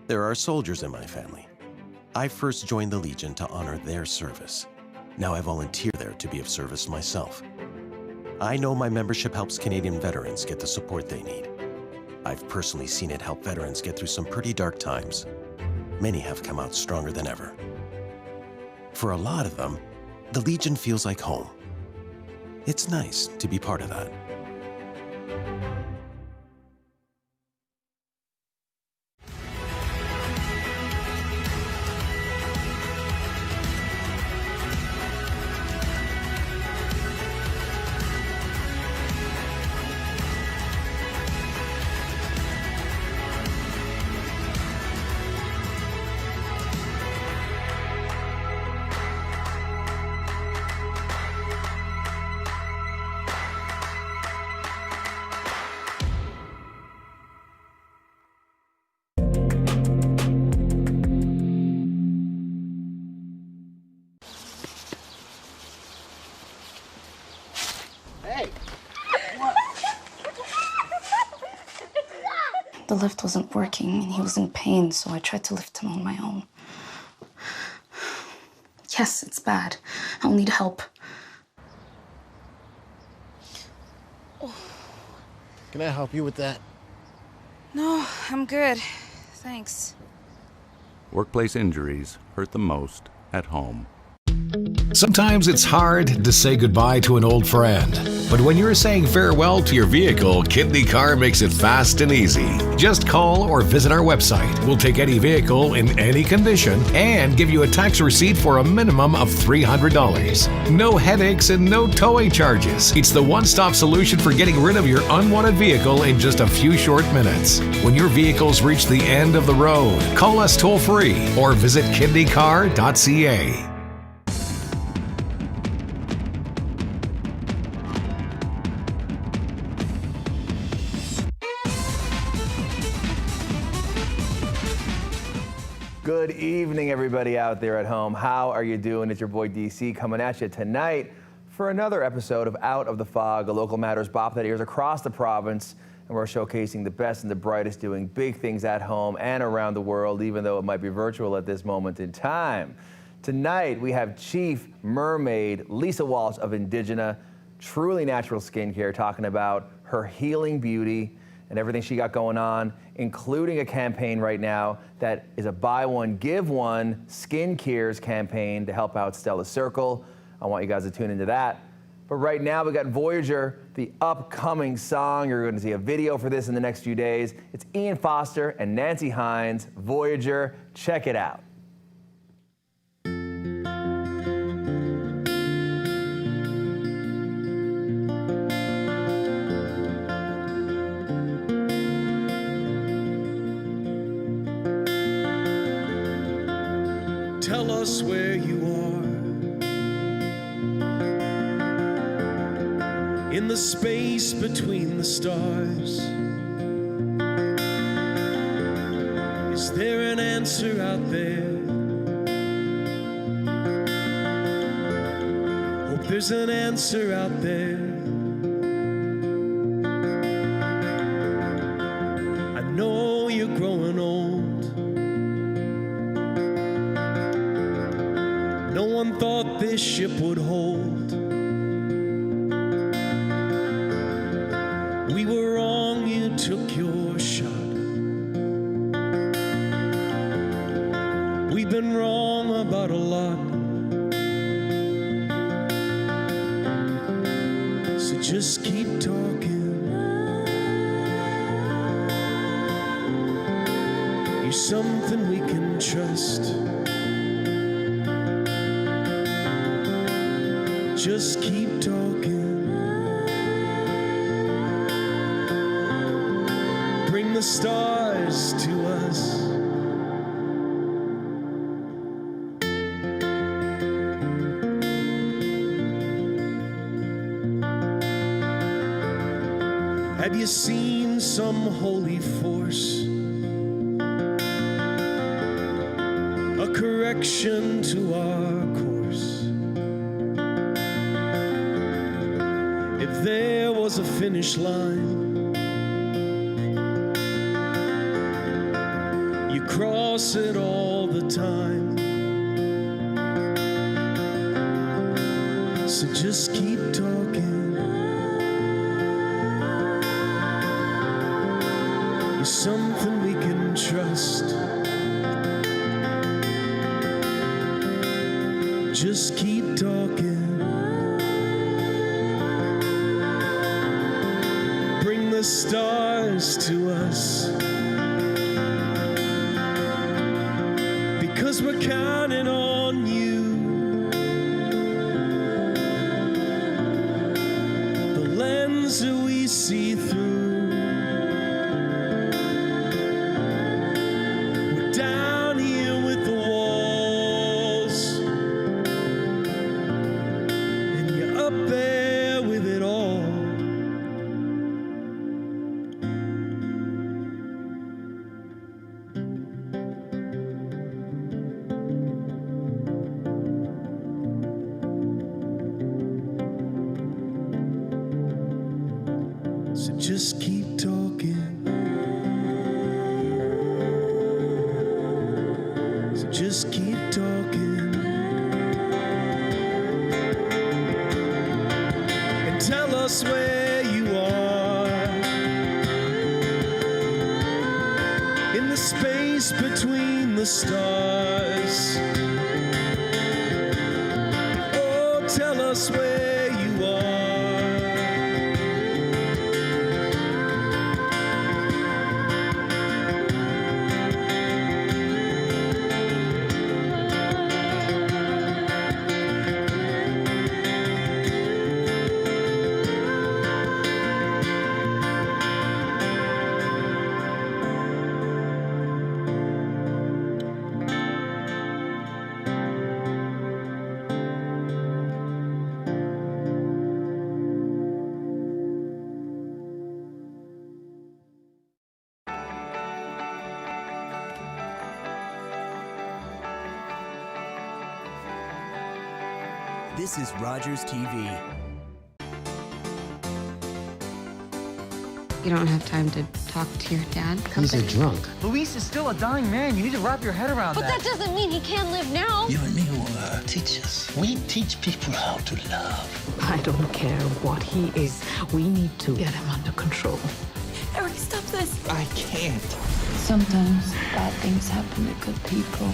There are soldiers in my family. I first joined the Legion to honor their service. Now I volunteer there to be of service myself. I know my membership helps Canadian veterans get the support they need. I've personally seen it help veterans get through some pretty dark times. Many have come out stronger than ever. For a lot of them, the Legion feels like home. It's nice to be part of that. The lift wasn't working and he was in pain, so I tried to lift him on my own. Yes, it's bad. I'll need help. Can I help you with that? No, I'm good. Thanks. Workplace injuries hurt the most at home. Sometimes it's hard to say goodbye to an old friend. But when you're saying farewell to your vehicle, Kidney Car makes it fast and easy. Just call or visit our website. We'll take any vehicle in any condition and give you a tax receipt for a minimum of $300. No headaches and no towing charges. It's the one-stop solution for getting rid of your unwanted vehicle in just a few short minutes. When your vehicles reach the end of the road, call us toll-free or visit kidneycar.ca. Good evening, everybody out there at home. How are you doing? It's your boy DC coming at you tonight for another episode of Out of the Fog, a local matters bop that airs across the province. And we're showcasing the best and the brightest doing big things at home and around the world, even though it might be virtual at this moment in time. Tonight, we have Chief Mermaid Lisa Walsh of Indigena, truly natural skincare, talking about her healing beauty and everything she got going on, including a campaign right now that is a buy one, give one Skin Cares campaign to help out Stella Circle. I want you guys to tune into that. But right now we got Voyager, the upcoming song. You're going to see a video for this in the next few days. It's Ian Foster and Nancy Hynes, Voyager. Check it out. Tell us where you are in the space between the stars. Is there an answer out there? Hope there's an answer out there. I know you're growing old. No one thought this ship would hold. We were wrong, you took your shot. We've been wrong about a lot. So just keep talking. You're something we can trust. Just keep talking. Bring the stars to us. Have you seen some holy force? A correction to our course. If there was a finish line, You cross it all the time. So just keep talking. You're something we can trust. Just keep talking. Bring the stars to us, because we're counting on you. The lens that we see through. We're down here with the walls, and you're up there with it all. So just keep talking. So just keep talking. And tell us where you are. In the space between the stars. Oh, tell us where you are. This is Rogers TV. You don't have time to talk to your dad? He's a drunk. Luis is still a dying man. You need to wrap your head around But that doesn't mean he can't live now. You and me will teach us. We teach people how to love. I don't care what he is. We need to get him under control. Eric, stop this. I can't. Sometimes bad things happen to good people.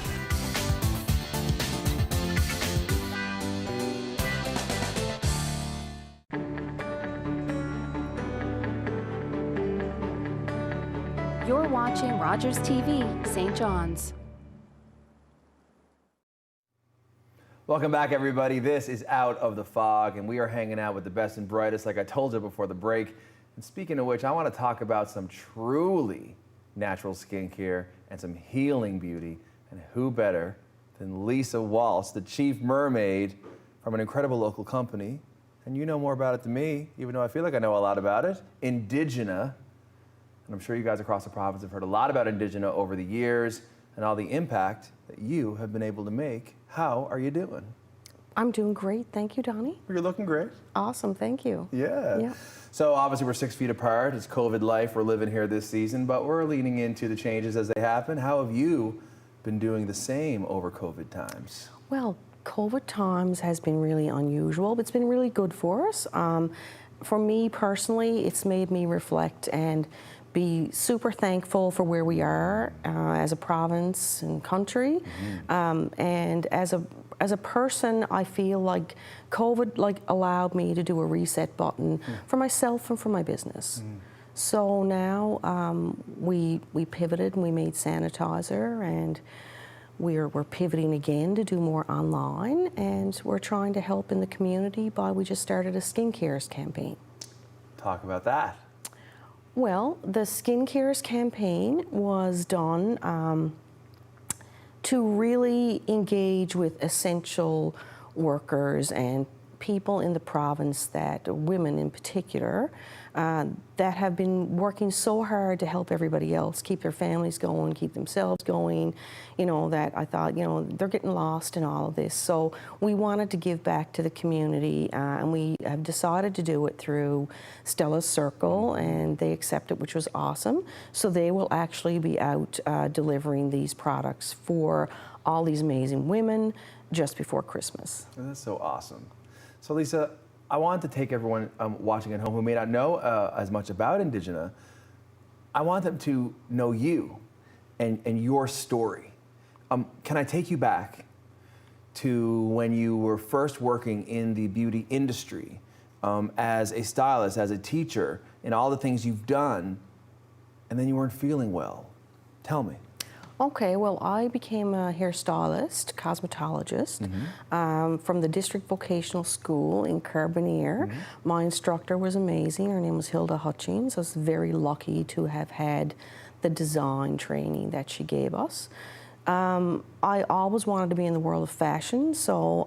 You're watching Rogers TV, St. John's. Welcome back, everybody. This is Out of the Fog, and we are hanging out with the best and brightest, like I told you before the break. And speaking of which, I want to talk about some truly natural skincare and some healing beauty. And who better than Lisa Walsh, the chief mermaid from an incredible local company. And you know more about it than me, even though I feel like I know a lot about it. Indigena. And I'm sure you guys across the province have heard a lot about Indigena over the years and all the impact that you have been able to make. How are you doing? I'm doing great. Thank you, Donnie. You're looking great. Awesome. Thank you. Yeah. So obviously we're 6 feet apart. It's COVID life. We're living here this season, but we're leaning into the changes as they happen. How have you been doing the same over COVID times? Well, COVID times has been really unusual, but it's been really good for us. For me personally, it's made me reflect and be super thankful for where we are as a province and country. And as a person, I feel like COVID allowed me to do a reset button for myself and for my business. So now we pivoted and we made sanitizer, and we're pivoting again to do more online, and we're trying to help in the community by we just started a skincare campaign. Talk about that. Well, the skincare campaign was done to really engage with essential workers and people in the province, that women in particular, that have been working so hard to help everybody else, keep their families going, keep themselves going, you know, that I thought, you know, they're getting lost in all of this. So we wanted to give back to the community, and we have decided to do it through Stella's Circle, and they accepted, which was awesome. So they will actually be out delivering these products for all these amazing women just before Christmas. That's so awesome. So Lisa, I want to take everyone watching at home who may not know as much about Indigena. I want them to know you and your story. Can I take you back to when you were first working in the beauty industry as a stylist, as a teacher, and all the things you've done, and then you weren't feeling well? Tell me. Okay, well, I became a hairstylist, cosmetologist, from the District Vocational School in Carbonear. My instructor was amazing. Her name was Hilda Hutchings. I was very lucky to have had the design training that she gave us. I always wanted to be in the world of fashion, so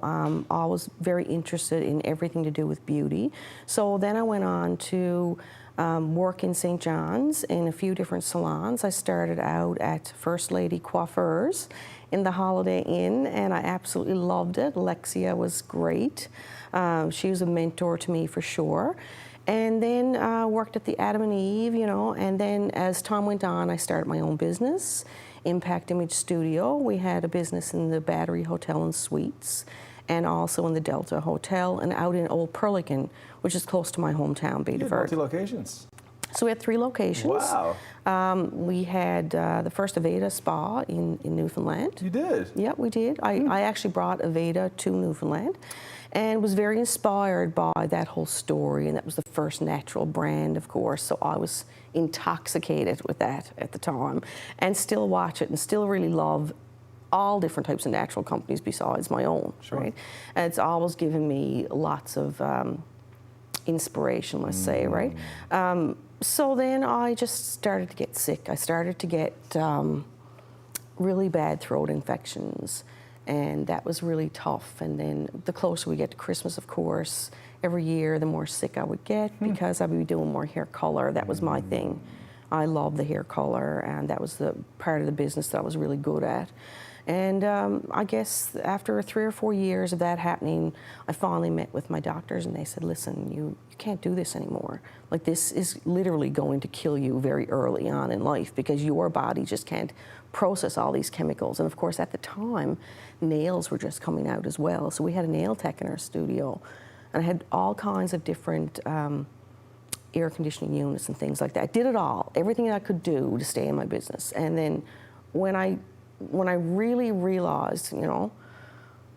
I was very interested in everything to do with beauty. So then I went on to work in St. John's in a few different salons. I started out at First Lady Coiffeurs in the Holiday Inn, and I absolutely loved it. Alexia was great. She was a mentor to me for sure. And then worked at the Adam and Eve, you know, and then as time went on, I started my own business, Impact Image Studio. We had a business in the Battery Hotel and Suites, and also in the Delta Hotel, and out in Old Perlican, which is close to my hometown, Beta Verde. Multi-locations. So we had 3 locations. Wow. We had the first Aveda spa in Newfoundland. You did? Yeah, we did. I actually brought Aveda to Newfoundland and was very inspired by that whole story, and that was the first natural brand, of course, so I was intoxicated with that at the time, and still watch it and still really love all different types of natural companies besides my own, right? And it's always given me lots of inspiration, let's say, right? So then I just started to get sick. I started to get really bad throat infections, and that was really tough. And then the closer we get to Christmas, of course, every year the more sick I would get because I would be doing more hair color. That was my thing. I love the hair color, and that was the part of the business that I was really good at. And I guess after 3 or 4 years of that happening, I finally met with my doctors, and they said, listen, you can't do this anymore. Like, this is literally going to kill you very early on in life because your body just can't process all these chemicals. And of course, at the time, nails were just coming out as well. So we had a nail tech in our studio, and I had all kinds of different air conditioning units and things like that. I did it all, everything I could do to stay in my business. And then when I really realized, you know,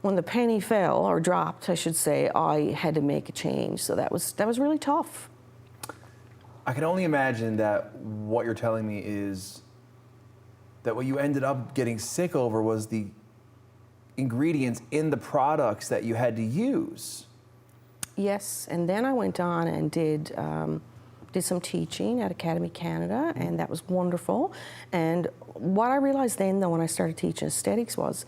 when the penny fell, or dropped, I should say, I had to make a change. So that was really tough. I can only imagine that what you're telling me is that what you ended up getting sick over was the ingredients in the products that you had to use. Yes, and then I went on and did some teaching at Academy Canada, and that was wonderful. And what I realized then, though, when I started teaching aesthetics was,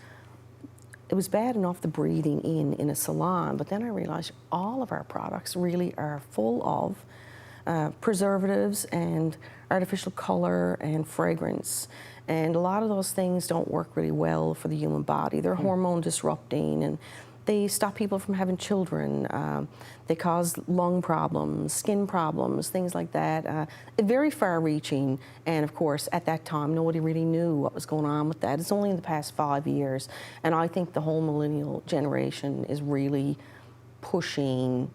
it was bad enough the breathing in a salon, but then I realized all of our products really are full of preservatives and artificial color and fragrance. And a lot of those things don't work really well for the human body. They're hormone disrupting, and they stop people from having children. They cause lung problems, skin problems, things like that. Very far-reaching, and of course, at that time, nobody really knew what was going on with that. It's only in the past 5 years, and I think the whole millennial generation is really pushing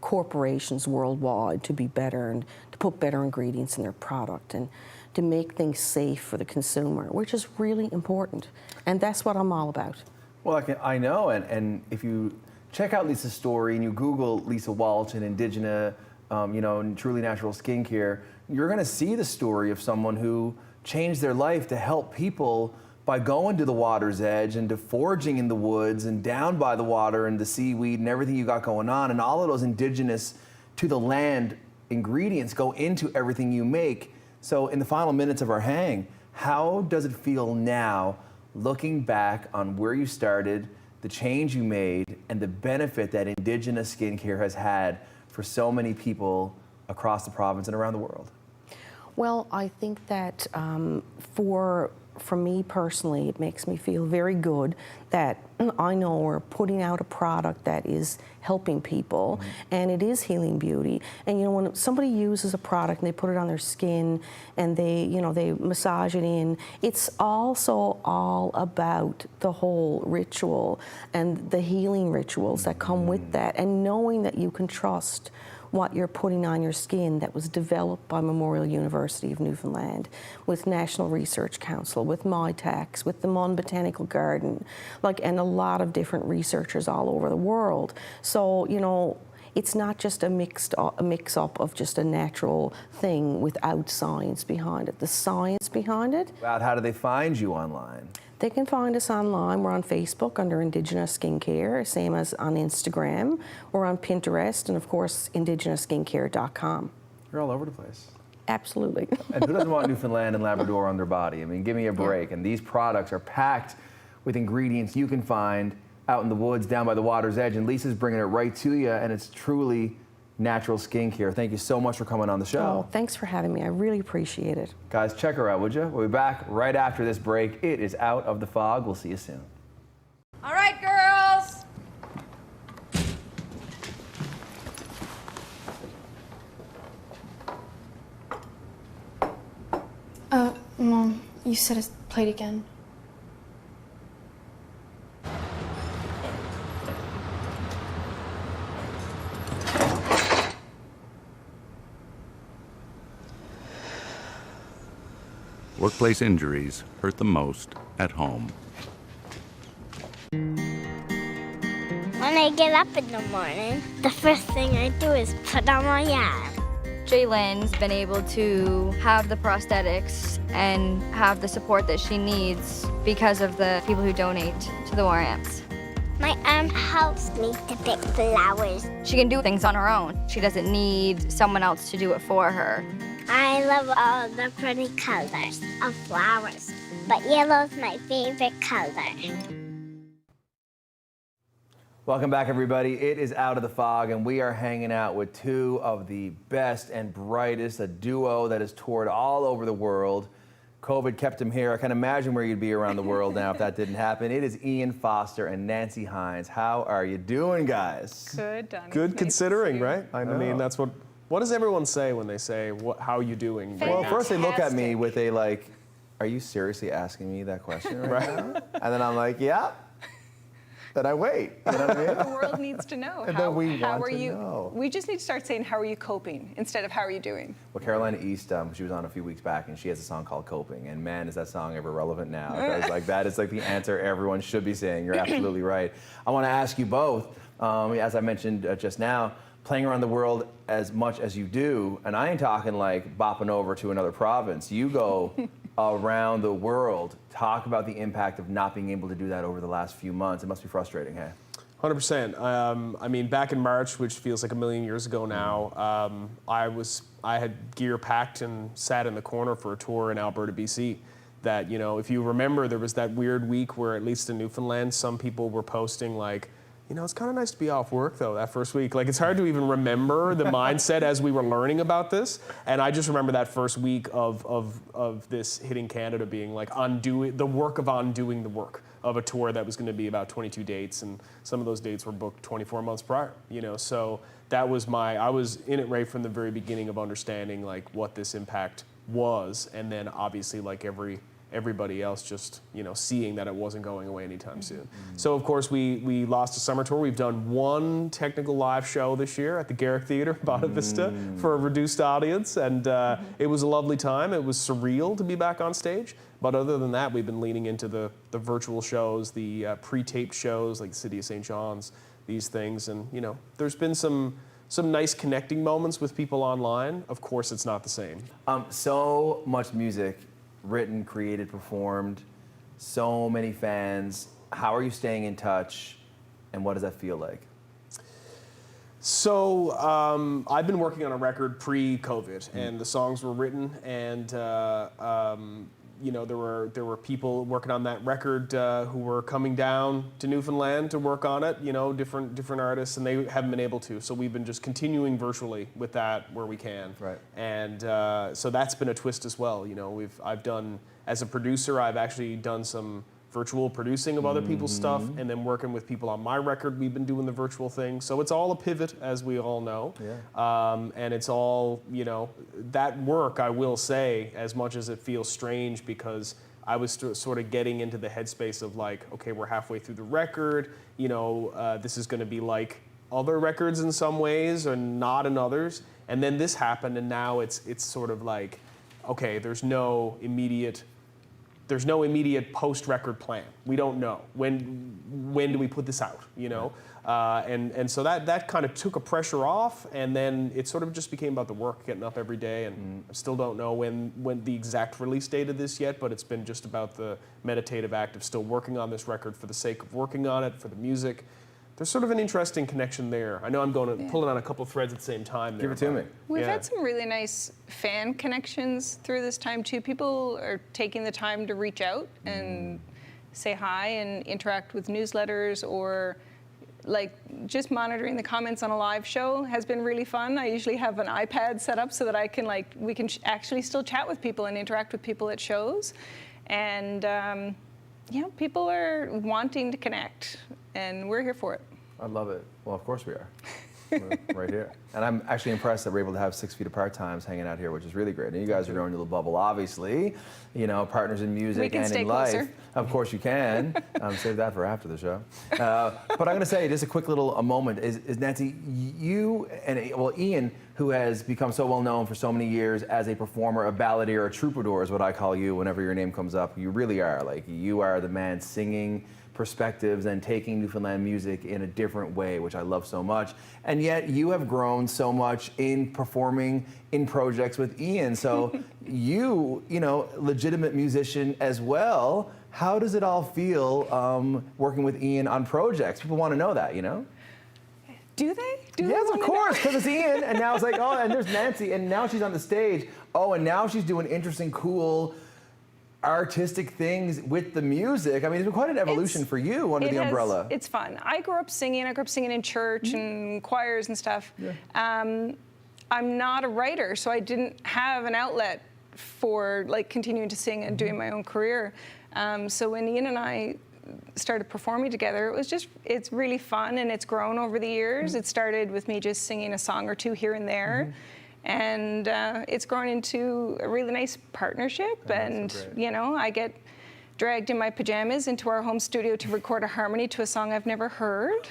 corporations worldwide to be better and to put better ingredients in their product and to make things safe for the consumer, which is really important. And that's what I'm all about. Well, I know, and if you check out Lisa's story and you Google Lisa Walsh and Indigena, you know, and Truly Natural Skincare, you're going to see the story of someone who changed their life to help people by going to the water's edge and to foraging in the woods and down by the water and the seaweed and everything you got going on, and all of those indigenous to the land ingredients go into everything you make. So in the final minutes of our hang, how does it feel now, looking back on where you started the change you made, and the benefit that Indigena skincare has had for so many people across the province and around the world? Well, I think that for me personally, it makes me feel very good that I know we're putting out a product that is helping people, and it is healing beauty. And you know, when somebody uses a product and they put it on their skin and they massage it in, it's also all about the whole ritual and the healing rituals that come with that, and knowing that you can trust what you're putting on your skin that was developed by Memorial University of Newfoundland, with National Research Council, with MyTax, with the Mon Botanical Garden, and a lot of different researchers all over the world. So, you know, it's not just a mix-up of just a natural thing without science behind it. The science behind it. How do they find you online? They can find us online. We're on Facebook under Indigena Skincare, same as on Instagram. We're on Pinterest, and of course, indigenaskincare.com. You're all over the place. Absolutely. And who doesn't want Newfoundland and Labrador on their body? I mean, give me a break. And these products are packed with ingredients you can find out in the woods, down by the water's edge. And Lisa's bringing it right to you, and it's truly natural skincare. Thank you so much for coming on the show. Oh, thanks for having me. I really appreciate it. Guys, check her out, would you? We'll be back right after this break. It is Out of the Fog. We'll see you soon. All right, girls. Mom, you said it's played again. Workplace injuries hurt the most at home. When I get up in the morning, the first thing I do is put on my yarn. Jaylen's been able to have the prosthetics and have the support that she needs because of the people who donate to the war amps. My arm helps me to pick flowers. She can do things on her own. She doesn't need someone else to do it for her. I love all the pretty colors of flowers, but yellow's my favorite color. Welcome back, everybody. It is Out of the Fog, and we are hanging out with two of the best and brightest, a duo that has toured all over the world. COVID kept him here. I can imagine where you'd be around the world now if that didn't happen. It is Ian Foster and Nancy Hynes. How are you doing, guys? Good, Don-E. Good considering, right? I mean, that's what does everyone say when they say, how are you doing? Well, first they look at me with a like, are you seriously asking me that question right now? And then I'm like, yeah. Then I wait. You know what I mean? The world needs to know. And then we want to know. We just need to start saying, how are you coping, instead of how are you doing? Well, Carolina East, she was on a few weeks back, and she has a song called Coping. And man, is that song ever relevant now? Because like that is like the answer everyone should be saying. You're absolutely right. I want to ask you both, as I mentioned just now, playing around the world as much as you do, and I ain't talking like bopping over to another province. You go around the world. Talk about the impact of not being able to do that over the last few months. It must be frustrating, hey? 100%. I mean, back in March, which feels like a million years ago now, I had gear packed and sat in the corner for a tour in Alberta, BC. That, you know, if you remember, there was that weird week where, at least in Newfoundland, some people were posting like, you know, it's kind of nice to be off work, though, that first week. Like, it's hard to even remember the mindset as we were learning about this. And I just remember that first week of this hitting Canada being like undoing the work of a tour that was going to be about 22 dates. And some of those dates were booked 24 months prior, you know. So that was I was in it right from the very beginning of understanding, like, what this impact was. And then, obviously, like everybody else, just, you know, seeing that it wasn't going away anytime soon. So of course we lost a summer tour. We've done one technical live show this year at the Garrick Theatre, Bonavista, Vista, for a reduced audience, and it was a lovely time. It was surreal to be back on stage. But other than that, we've been leaning into the virtual shows, the pre-taped shows like the City of St. John's, these things, and you know, there's been some nice connecting moments with people online. Of course, it's not the same. So much music written, created, performed, so many fans. How are you staying in touch, and what does that feel like? So I've been working on a record pre-COVID, and the songs were written, and you know, there were people working on that record who were coming down to Newfoundland to work on it, you know, different artists, and they haven't been able to. So we've been just continuing virtually with that where we can. Right. And so that's been a twist as well. You know, I've done, as a producer, I've actually done some virtual producing of other people's stuff, and then working with people on my record, we've been doing the virtual thing. So it's all a pivot, as we all know. Yeah. And it's all, you know, that work, I will say, as much as it feels strange, because I was sort of getting into the headspace of like, okay, we're halfway through the record, you know, this is going to be like other records in some ways or not in others. And then this happened, and now it's sort of like, okay, there's no immediate post-record plan. We don't know. When do we put this out, you know? And so that kind of took a pressure off, and then it sort of just became about the work, getting up every day, and I still don't know when the exact release date of this yet, but it's been just about the meditative act of still working on this record for the sake of working on it, for the music. There's sort of an interesting connection there. I know I'm pulling on a couple threads at the same time there. Give it to me. We've had some really nice fan connections through this time too. People are taking the time to reach out and say hi and interact with newsletters, or like just monitoring the comments on a live show has been really fun. I usually have an iPad set up so that I can we can actually still chat with people and interact with people at shows. And yeah, people are wanting to connect, and we're here for it. I love it. Well, of course we are. We're right here. And I'm actually impressed that we're able to have 6 feet apart times hanging out here, which is really great. And you guys are growing your little bubble, obviously. You know, partners in music and in life. Closer. Of course you can. Save that for after the show. But I'm going to say just a quick little moment is Nancy, you and, well, Ian, who has become so well known for so many years as a performer, a balladeer, a troubadour is what I call you whenever your name comes up. You really are. Like, you are the man singing perspectives and taking Newfoundland music in a different way, which I love so much. And yet you have grown so much in performing in projects with Ian. So you know, legitimate musician as well. How does it all feel working with Ian on projects? People want to know that, you know? Do they? Yes, of course, because it's Ian, and now it's like, oh, and there's Nancy, and now she's on the stage. Oh, and now she's doing interesting, cool, artistic things with the music. I mean, it's been quite an evolution for you under the umbrella. It's fun. I grew up singing. I grew up singing in church and choirs and stuff. Yeah. I'm not a writer, so I didn't have an outlet for like continuing to sing and doing my own career. So when Ian and I started performing together, it's really fun, and it's grown over the years. It started with me just singing a song or two here and there. And it's grown into a really nice partnership. And, you know, I get dragged in my pajamas into our home studio to record a harmony to a song I've never heard.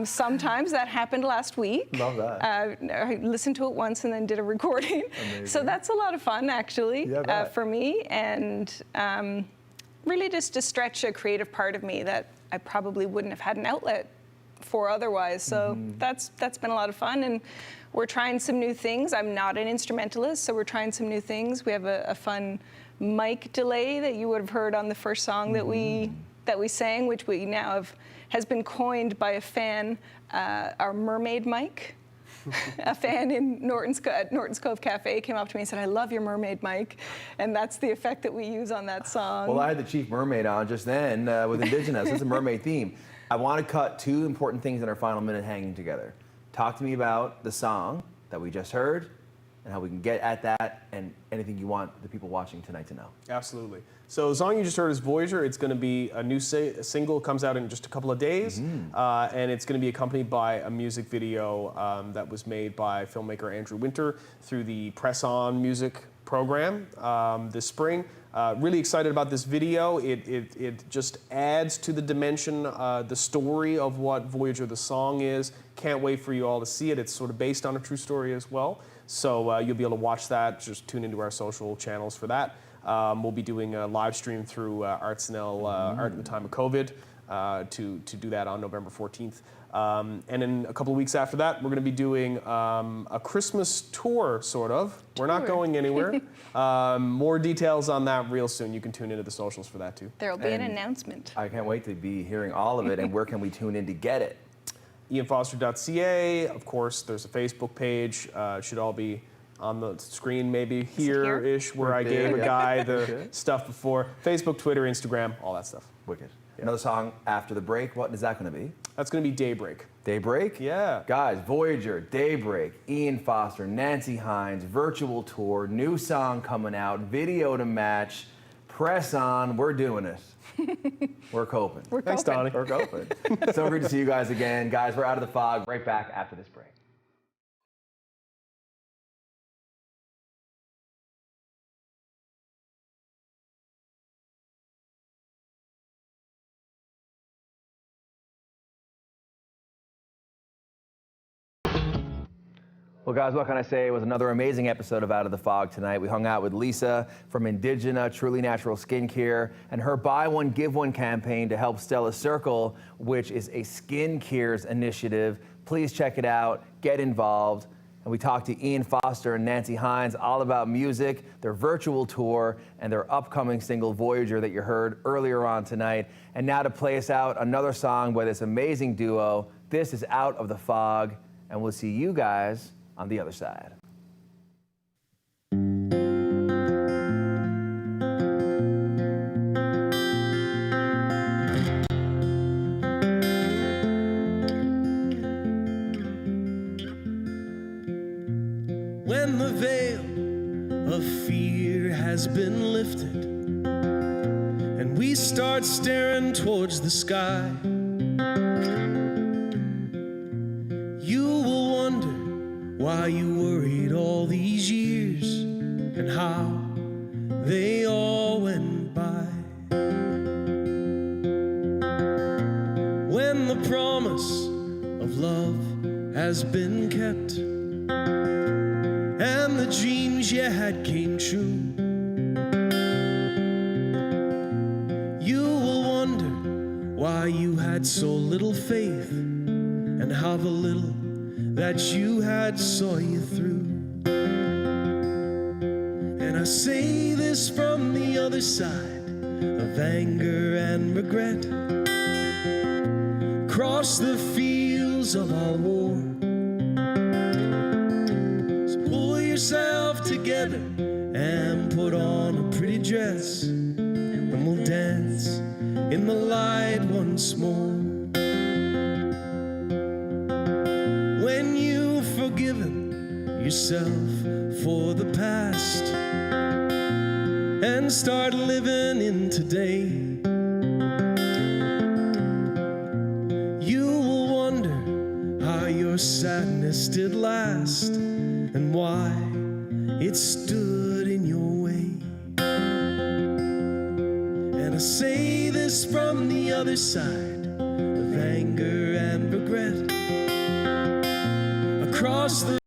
Sometimes that happened last week. Love that. I listened to it once and then did a recording. Amazing. So that's a lot of fun, actually, for me. And really just to stretch a creative part of me that I probably wouldn't have had an outlet for otherwise. So that's been a lot of fun. And we're trying some new things. I'm not an instrumentalist, so we're trying some new things. We have a fun mic delay that you would have heard on the first song that we sang, which we now has been coined by a fan, our Mermaid mic. A fan in Norton's Cove Cafe came up to me and said, "I love your Mermaid mic," and that's the effect that we use on that song. Well, I had the Chief Mermaid on just then with Indigena, so it's a mermaid theme. I want to cut 2 important things in our final minute hanging together. Talk to me about the song that we just heard and how we can get at that, and anything you want the people watching tonight to know. Absolutely. So the song you just heard is Voyager. It's going to be a new single, comes out in just a couple of days, and it's going to be accompanied by a music video that was made by filmmaker Andrew Winter through the Press On music program this spring. Really excited about this video. It just adds to the dimension, the story of what Voyager the song is. Can't wait for you all to see it. It's sort of based on a true story as well. So you'll be able to watch that. Just tune into our social channels for that. We'll be doing a live stream through Artsnell Art in the Time of COVID to do that on November 14th. And in a couple of weeks after that, we're going to be doing a Christmas tour, sort of. We're not going anywhere. More details on that real soon. You can tune into the socials for that, too. There'll be an announcement. I can't wait to be hearing all of it. And where can we tune in to get it? IanFoster.ca. Of course, there's a Facebook page. Should all be on the screen, maybe here-ish, where I gave a guy the stuff before. Facebook, Twitter, Instagram, all that stuff. Wicked. Yeah. Another song after the break. What is that going to be? That's going to be Daybreak. Daybreak? Yeah. Guys, Voyager, Daybreak, Ian Foster, Nancy Hynes, virtual tour, new song coming out, video to match. Press on. We're doing it. We're coping. Thanks, Donnie. We're coping. So great to see you guys again. Guys, we're out of the fog. Right back after this break. Well, guys, what can I say? It was another amazing episode of Out of the Fog tonight. We hung out with Lisa from Indigena, Truly Natural Skincare, and her Buy One, Give One campaign to help Stella Circle, which is a skin cares initiative. Please check it out. Get involved. And we talked to Ian Foster and Nancy Hynes all about music, their virtual tour, and their upcoming single, Voyager, that you heard earlier on tonight. And now to play us out, another song by this amazing duo. This is Out of the Fog, and we'll see you guys on the other side. When the veil of fear has been lifted and we start staring towards the sky, you will wonder why you worried all these years and how they all went by. When the promise of love has been kept and the dreams you had came true, you will wonder why you had so little faith and how the little that you had saw you through. And I say this from the other side of anger and regret, across the fields of our war. So pull yourself together and put on a pretty dress, and we'll dance in the light once more. When you've forgiven yourself for the past and start living in today, you will wonder how your sadness did last and why it stood in your way. And I say this from the other side of anger and regret, across the